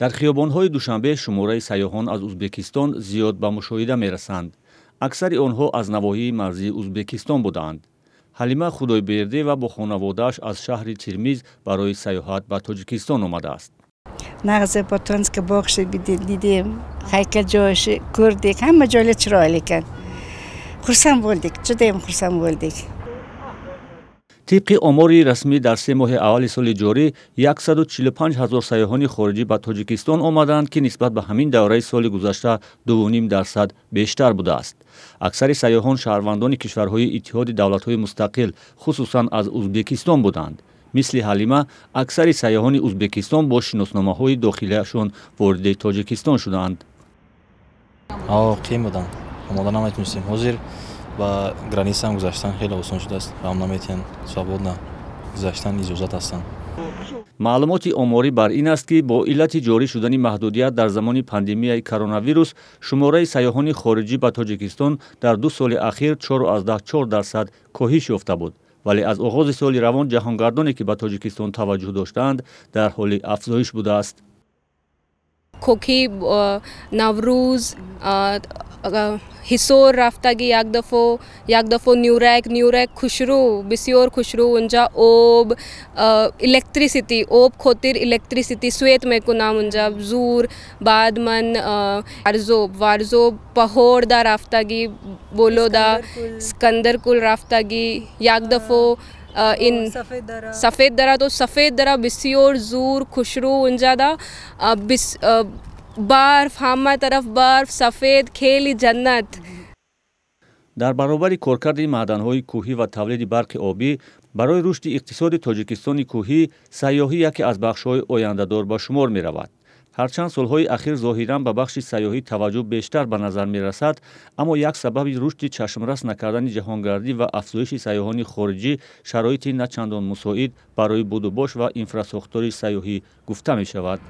дар хиёбонҳои Душанбе шумораи сайёҳон аз Узбекистон зиёд ба мушоҳида мерасанд. аксари онҳо аз навоҳии марзии Узбекистон буданд. ҳалима Худойбердӣ ва бо хонаводааш аз шаҳри Тирмиз барои сайёҳат ба Тоҷикистон омадааст. нағзе Ботонска боғши дидем, ҳайкалҷойши кӯрдик, ҳама ҷойла чиройлӣ кан. Хурсанд будик, ҷудоям хурсанд будик. тибқи омори расмӣ дар 3 моҳи аввали соли ҷорӣ 145 000 сайёҳони хориҷӣ ба Тоҷикистон омаданд, ки нисбат ба ҳамин давраи соли гузашта 2.5% бештар будааст. аксари сайёҳон шаҳрвандони кишварҳои иттиҳоди давлатҳои мустақил, хусусан аз Узбекистон буданд. мисли ҳалима, аксари сайёҳони Узбекистон бо шиносномаҳои дохилияшон вориди Тоҷикистон шуданд. қием буданд. омода наметонистем. ҳозир ба границаам гузаштан хеле осон шудааст. ҳам наметиҳанд свободна гузаштан иҷозат ҳастанд. маълумоти оморӣ бар ин аст, ки бо иллати ҷорӣ шудани маҳдудият дар замони пандемияи коронавирус, шумораи сайёҳони хориҷӣ ба Тоҷикистон дар 2 соли ахир 4.4% коҳиш ёфта буд. вале аз оғози соли равон ҷаҳонгардоне, ки ба Тоҷикистон таваҷҷӯҳ доштаанд, дар ҳоли афзоиш будааст. коки наврӯз ҳисор рафтаги як дафо нюрек хушрӯ бисёр хушрӯ унҷа об электрисити об хотир электрисити свет мекунам унҷа зур баъд ман варзоб паҳорда рафтаги болода скандаркул рафтаги як дафо ин сафед дара бисёр зур хушрӯ унҷада барф ҳама тараф барф сафед хели ҷаннат. дар баробари коркарди маъданҳои кӯҳӣ ва тавлиди барқи обӣ барои рушди иқтисоди Тоҷикистони кӯҳӣ сайёҳӣ яке аз бахшҳои ояндадор ба шумор меравад. ҳарчанд солҳои ахир зоҳиран ба бахши сайёҳӣ таваҷҷӯҳ бештар ба назар мерасад, аммо як сабаби рушди чашмрас накардани ҷаҳонгардӣ ва афзоиши сайёҳони хориҷӣ шароити начандон мусоид барои будубош ва инфрасохтори сайёҳӣ гуфта мешавад.